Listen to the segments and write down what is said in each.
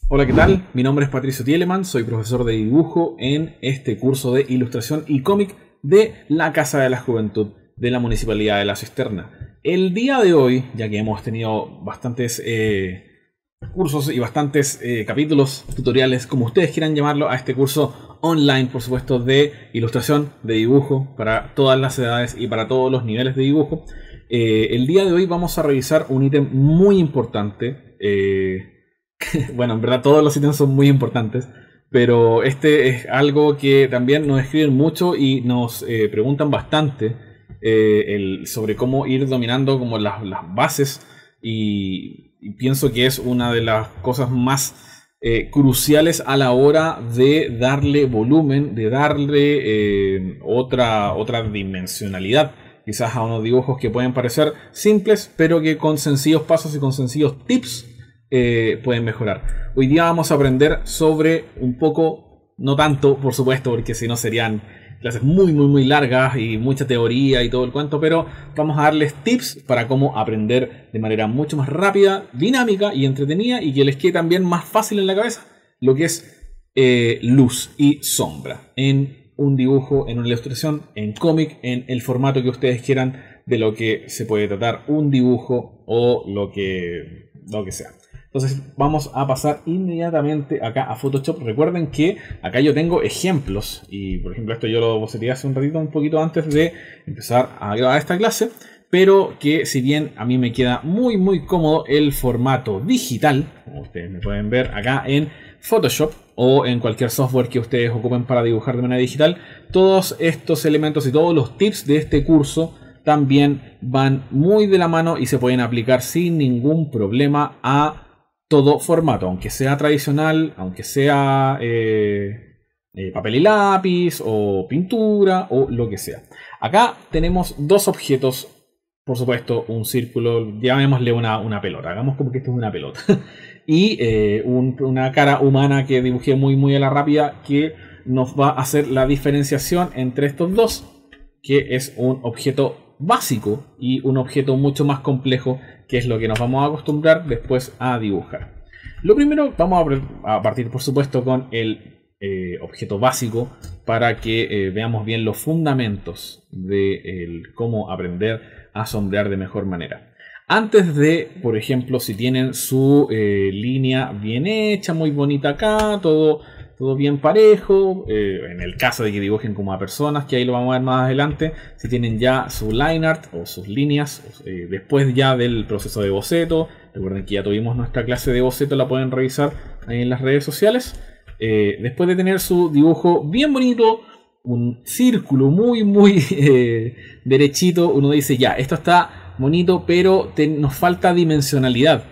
Hola, ¿qué tal? Mi nombre es Patricio Tieleman, soy profesor de dibujo en este curso de ilustración y cómic de la Casa de la Juventud de la Municipalidad de La Cisterna. El día de hoy, ya que hemos tenido bastantes cursos y bastantes capítulos, tutoriales, como ustedes quieran llamarlo, a este curso online, por supuesto, de ilustración, de dibujo, para todas las edades y para todos los niveles de dibujo. El día de hoy vamos a revisar un ítem muy importante. Bueno, en verdad todos los ítems son muy importantes, pero este es algo que también nos escriben mucho y nos preguntan bastante sobre cómo ir dominando como las bases y pienso que es una de las cosas más cruciales a la hora de darle volumen, de darle otra dimensionalidad quizás a unos dibujos que pueden parecer simples, pero que con sencillos pasos y con sencillos tips pueden mejorar. Hoy día vamos a aprender sobre un poco, no tanto por supuesto, porque si no serían clases muy largas y mucha teoría y todo el cuento, pero vamos a darles tips para cómo aprender de manera mucho más rápida, dinámica y entretenida, y que les quede también más fácil en la cabeza lo que es luz y sombra en un dibujo, en una ilustración, en cómic, en el formato que ustedes quieran, de lo que se puede tratar un dibujo o lo que sea. Entonces vamos a pasar inmediatamente acá a Photoshop. Recuerden que acá yo tengo ejemplos y por ejemplo esto yo lo boceteé hace un ratito, un poquito antes de empezar a grabar esta clase, pero que si bien a mí me queda muy cómodo el formato digital, como ustedes me pueden ver acá en Photoshop o en cualquier software que ustedes ocupen para dibujar de manera digital, todos estos elementos y todos los tips de este curso también van muy de la mano y se pueden aplicar sin ningún problema a todo formato, aunque sea tradicional, aunque sea papel y lápiz o pintura o lo que sea. Acá tenemos dos objetos, por supuesto, un círculo, llamémosle una pelota, hagamos como que esto es una pelota, y una cara humana que dibujé muy a la rápida, que nos va a hacer la diferenciación entre estos dos, que es un objeto básico y un objeto mucho más complejo, que es lo que nos vamos a acostumbrar después a dibujar. Lo primero, vamos a partir por supuesto con el objeto básico para que veamos bien los fundamentos de cómo aprender a sombrear de mejor manera. Antes de, por ejemplo, si tienen su línea bien hecha, muy bonita acá, todo bien parejo, en el caso de que dibujen como a personas, que ahí lo vamos a ver más adelante, si tienen ya su line art o sus líneas, después ya del proceso de boceto, recuerden que ya tuvimos nuestra clase de boceto, la pueden revisar ahí en las redes sociales, después de tener su dibujo bien bonito, un círculo muy derechito, uno dice ya, esto está bonito, pero nos falta dimensionalidad.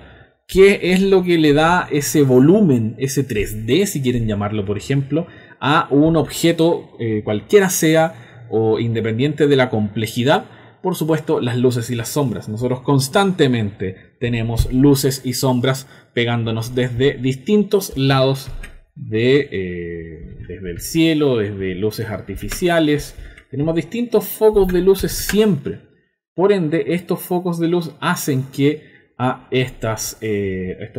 ¿Qué es lo que le da ese volumen, ese 3D, si quieren llamarlo, por ejemplo, a un objeto, cualquiera sea, o independiente de la complejidad? Por supuesto, las luces y las sombras. Nosotros constantemente tenemos luces y sombras pegándonos desde distintos lados desde el cielo, desde luces artificiales. Tenemos distintos focos de luces siempre. Por ende, estos focos de luz hacen que a estos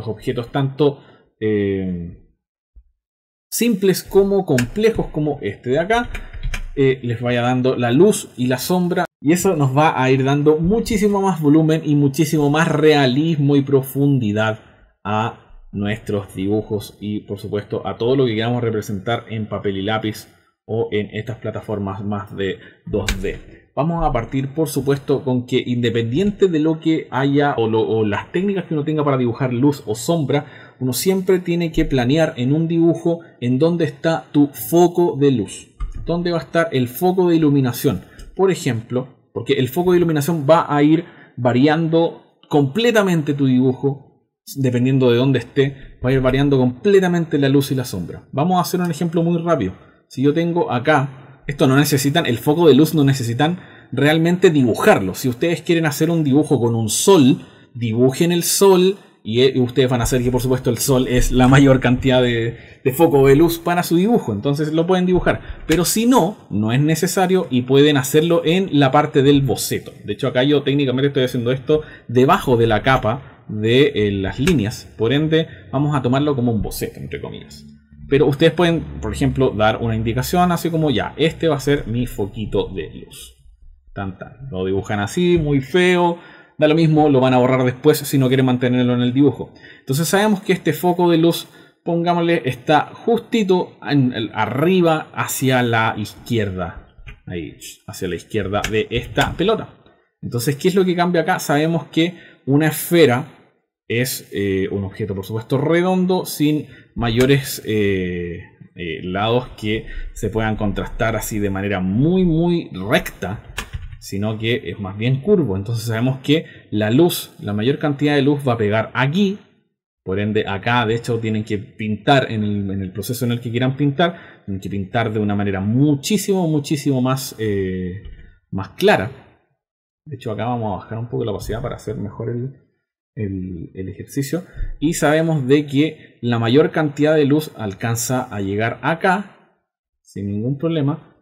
objetos tanto simples como complejos como este de acá les vaya dando la luz y la sombra, y eso nos va a ir dando muchísimo más volumen y muchísimo más realismo y profundidad a nuestros dibujos y por supuesto a todo lo que queramos representar en papel y lápiz o en estas plataformas más de 2D. Vamos a partir, por supuesto, con que independiente de lo que haya o las técnicas que uno tenga para dibujar luz o sombra, uno siempre tiene que planear en un dibujo en dónde está tu foco de luz, dónde va a estar el foco de iluminación. Por ejemplo, porque el foco de iluminación va a ir variando completamente tu dibujo, dependiendo de dónde esté, va a ir variando completamente la luz y la sombra. Vamos a hacer un ejemplo muy rápido. Si yo tengo acá, esto no necesitan, el foco de luz no necesitan realmente dibujarlo. Si ustedes quieren hacer un dibujo con un sol, dibujen el sol y ustedes van a hacer que por supuesto el sol es la mayor cantidad de foco de luz para su dibujo. Entonces lo pueden dibujar. Pero si no, no es necesario y pueden hacerlo en la parte del boceto. De hecho acá yo técnicamente estoy haciendo esto debajo de la capa de las líneas. Por ende, vamos a tomarlo como un boceto, entre comillas. Pero ustedes pueden, por ejemplo, dar una indicación así como ya, este va a ser mi foquito de luz. Tan, tan. Lo dibujan así, muy feo. Da lo mismo, lo van a borrar después si no quieren mantenerlo en el dibujo. Entonces sabemos que este foco de luz, pongámosle, está justito arriba hacia la izquierda. Ahí, hacia la izquierda de esta pelota. Entonces, ¿qué es lo que cambia acá? Sabemos que una esfera es un objeto, por supuesto, redondo, sin mayores lados que se puedan contrastar así de manera muy recta, sino que es más bien curvo. Entonces sabemos que la luz, la mayor cantidad de luz va a pegar aquí. Por ende, acá de hecho tienen que pintar en el proceso en el que quieran pintar. Tienen que pintar de una manera muchísimo más clara. De hecho, acá vamos a bajar un poco la opacidad para hacer mejor el ejercicio. Y sabemos de que la mayor cantidad de luz alcanza a llegar acá sin ningún problema.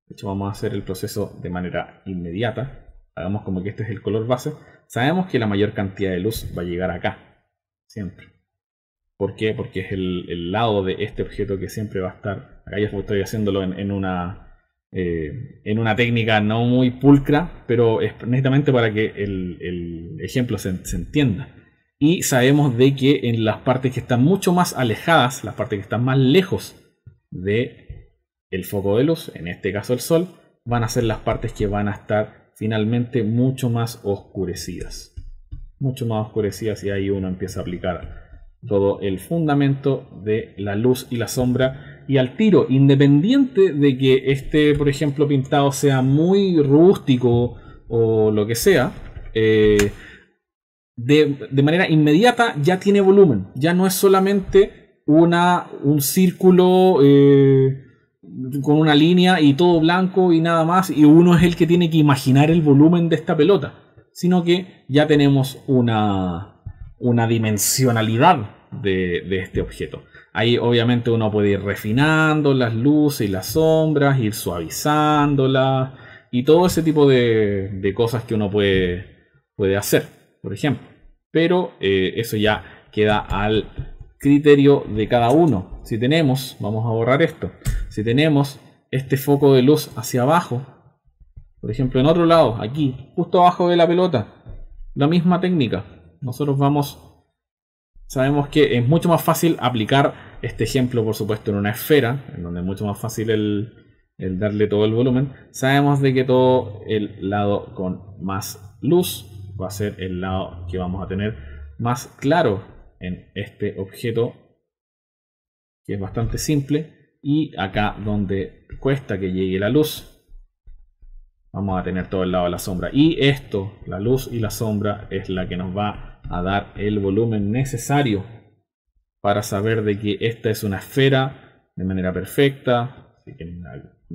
De hecho, vamos a hacer el proceso de manera inmediata. Hagamos como que este es el color base. Sabemos que la mayor cantidad de luz va a llegar acá. Siempre. ¿Por qué? Porque es el lado de este objeto que siempre va a estar. Acá ya estoy haciéndolo en una técnica no muy pulcra, pero es netamente para que el ejemplo se entienda. Y sabemos de que en las partes que están mucho más alejadas, las partes que están más lejos de el foco de luz, en este caso el sol, van a ser las partes que van a estar finalmente mucho más oscurecidas. Mucho más oscurecidas, y ahí uno empieza a aplicar todo el fundamento de la luz y la sombra. Y al tiro, independiente de que este, por ejemplo, pintado sea muy rústico o lo que sea, de manera inmediata ya tiene volumen. Ya no es solamente un círculo con una línea y todo blanco y nada más, y uno es el que tiene que imaginar el volumen de esta pelota, sino que ya tenemos una dimensionalidad de este objeto. Ahí obviamente uno puede ir refinando las luces y las sombras, ir suavizándolas y todo ese tipo de cosas que uno puede hacer, por ejemplo. Pero eso ya queda al criterio de cada uno. Si tenemos, vamos a borrar esto, si tenemos este foco de luz hacia abajo, por ejemplo en otro lado, aquí, justo abajo de la pelota, la misma técnica, nosotros sabemos que es mucho más fácil aplicar este ejemplo, por supuesto, en una esfera, en donde es mucho más fácil el darle todo el volumen. Sabemos de que todo el lado con más luz va a ser el lado que vamos a tener más claro en este objeto, que es bastante simple. Y acá donde cuesta que llegue la luz, vamos a tener todo el lado de la sombra. Y esto, la luz y la sombra, es la que nos va a dar el volumen necesario para saber de que esta es una esfera de manera perfecta,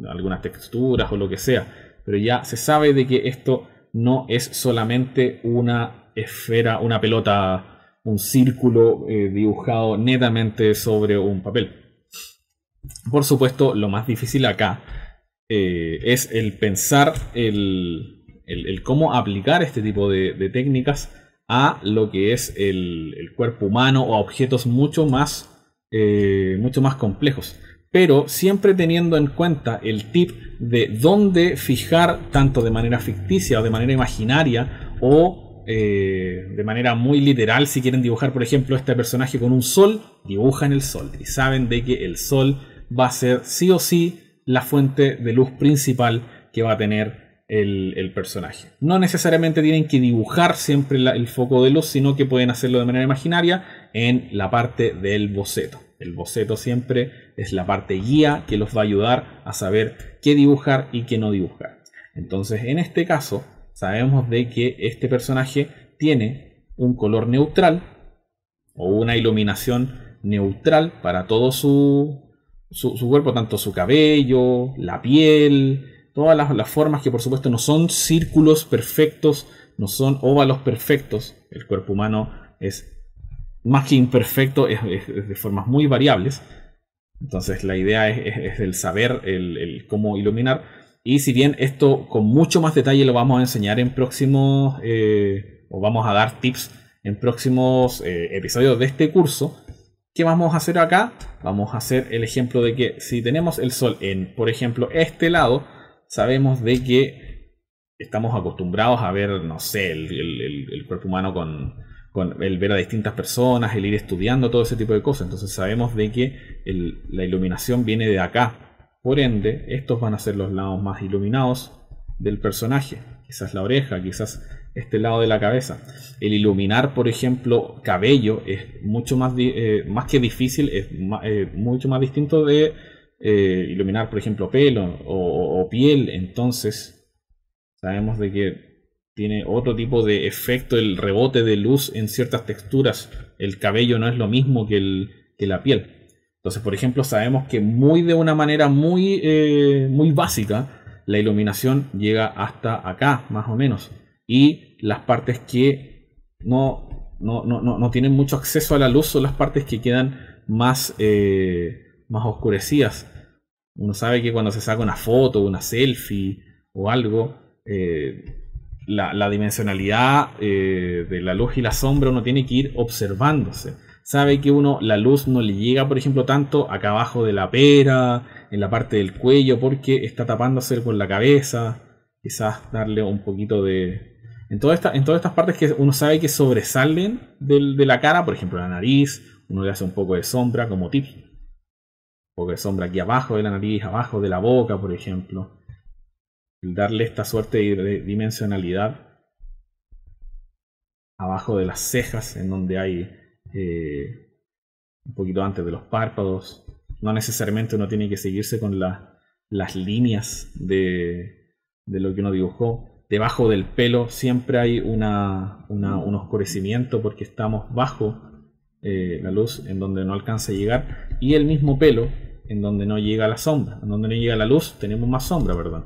algunas texturas o lo que sea, pero ya se sabe de que esto no es solamente una esfera, una pelota, un círculo dibujado netamente sobre un papel. Por supuesto, lo más difícil acá es el pensar el cómo aplicar este tipo de técnicas a lo que es el cuerpo humano o a objetos mucho más complejos. Pero siempre teniendo en cuenta el tip de dónde fijar, tanto de manera ficticia o de manera imaginaria, o de manera muy literal. Si quieren dibujar, por ejemplo, este personaje con un sol, dibujan el sol y saben de que el sol va a ser sí o sí la fuente de luz principal que va a tener el personaje. No necesariamente tienen que dibujar siempre el foco de luz, sino que pueden hacerlo de manera imaginaria en la parte del boceto. El boceto siempre es la parte guía que los va a ayudar a saber qué dibujar y qué no dibujar. Entonces, en este caso, sabemos de que este personaje tiene un color neutral o una iluminación neutral para todo su cuerpo, tanto su cabello, la piel, todas las formas que por supuesto no son círculos perfectos, no son óvalos perfectos. El cuerpo humano es más que imperfecto, es de formas muy variables. Entonces la idea es el saber el cómo iluminar. Y si bien esto con mucho más detalle lo vamos a enseñar en próximos o vamos a dar tips en próximos episodios de este curso. ¿Qué vamos a hacer acá? Vamos a hacer el ejemplo de que si tenemos el Sol en, por ejemplo, este lado, sabemos de que estamos acostumbrados a ver, no sé, el cuerpo humano con el ver a distintas personas, el ir estudiando todo ese tipo de cosas. Entonces sabemos de que la iluminación viene de acá. Por ende, estos van a ser los lados más iluminados del personaje. Quizás la oreja, quizás este lado de la cabeza. El iluminar, por ejemplo, cabello es mucho más, más que difícil, es mucho más distinto de iluminar, por ejemplo, pelo o piel. Entonces sabemos de que tiene otro tipo de efecto el rebote de luz en ciertas texturas. El cabello no es lo mismo que la piel. Entonces, por ejemplo, sabemos que de una manera muy básica, la iluminación llega hasta acá, más o menos. Y las partes que no tienen mucho acceso a la luz son las partes que quedan más oscurecidas. Uno sabe que cuando se saca una foto, una selfie o algo, la dimensionalidad de la luz y la sombra uno tiene que ir observándose. Sabe que la luz no le llega, por ejemplo, tanto acá abajo de la pera, en la parte del cuello, porque está tapándose con la cabeza. Quizás darle un poquito de... En todas estas partes que uno sabe que sobresalen de la cara, por ejemplo la nariz, uno le hace un poco de sombra como tips. Un poco de sombra aquí abajo de la nariz, abajo de la boca, por ejemplo. El darle esta suerte de dimensionalidad abajo de las cejas, en donde hay un poquito antes de los párpados. No necesariamente uno tiene que seguirse con las líneas de lo que uno dibujó. Debajo del pelo siempre hay un oscurecimiento porque estamos bajo la luz en donde no alcanza a llegar, y el mismo pelo en donde no llega la sombra. En donde no llega la luz tenemos más sombra, ¿verdad?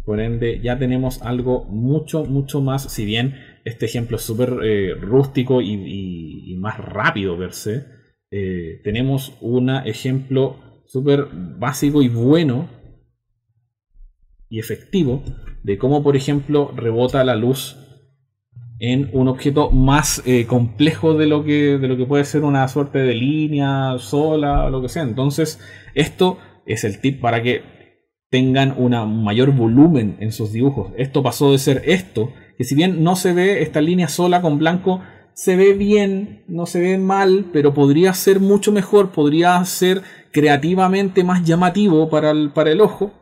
Por ende ya tenemos algo mucho más, si bien este ejemplo es súper rústico y más rápido per se, tenemos un ejemplo súper básico y bueno y efectivo de cómo, por ejemplo, rebota la luz en un objeto más complejo de lo que puede ser una suerte de línea sola o lo que sea. Entonces esto es el tip para que tengan un mayor volumen en sus dibujos. Esto pasó de ser esto, que si bien no se ve esta línea sola con blanco, se ve bien, no se ve mal, pero podría ser mucho mejor, podría ser creativamente más llamativo para el ojo.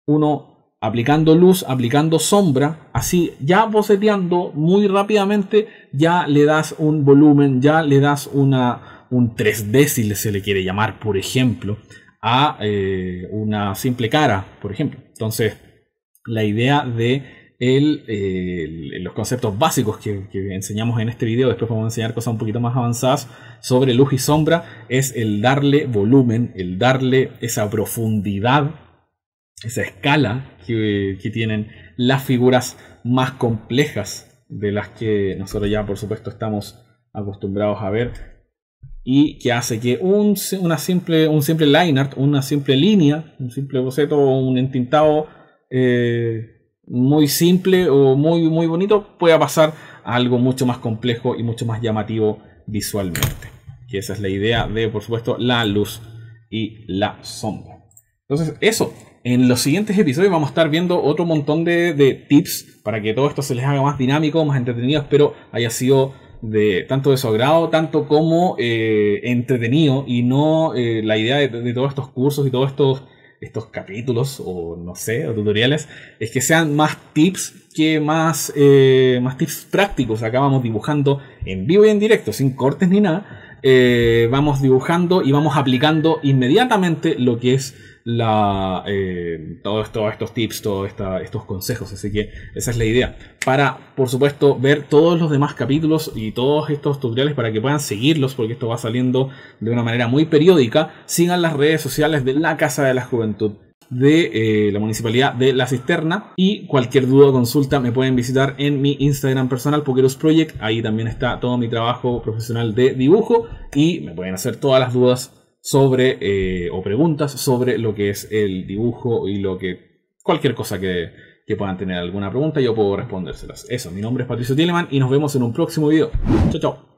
Uno aplicando luz, aplicando sombra, así ya boceteando muy rápidamente, ya le das un volumen, ya le das un 3D, si se le quiere llamar, por ejemplo, a una simple cara, por ejemplo. Entonces, la idea de los conceptos básicos que enseñamos en este video, después vamos a enseñar cosas un poquito más avanzadas sobre luz y sombra, es el darle volumen, el darle esa profundidad, esa escala que tienen las figuras más complejas de las que nosotros ya por supuesto estamos acostumbrados a ver, y que hace que un simple line art, una simple línea, un simple boceto o un entintado muy simple o muy bonito pueda pasar a algo mucho más complejo y mucho más llamativo visualmente. Que esa es la idea de, por supuesto, la luz y la sombra. Entonces eso, en los siguientes episodios vamos a estar viendo otro montón de tips para que todo esto se les haga más dinámico, más entretenido. Espero haya sido tanto de su agrado, tanto como entretenido, y no la idea de todos estos cursos y todos estos capítulos o no sé, o tutoriales, es que sean más tips que más tips prácticos. Acá vamos dibujando en vivo y en directo, sin cortes ni nada. Vamos dibujando y vamos aplicando inmediatamente lo que es todos estos tips, todos estos consejos. Así que esa es la idea, para por supuesto ver todos los demás capítulos y todos estos tutoriales para que puedan seguirlos, porque esto va saliendo de una manera muy periódica. Sigan las redes sociales de la Casa de la Juventud de la Municipalidad de La Cisterna, y cualquier duda o consulta me pueden visitar en mi Instagram personal, Pokerus Project. Ahí también está todo mi trabajo profesional de dibujo y me pueden hacer todas las dudas sobre o preguntas sobre lo que es el dibujo y cualquier cosa que que puedan tener alguna pregunta, yo puedo respondérselas. Eso, mi nombre es Patricio Tieleman y nos vemos en un próximo video. Chao, chao.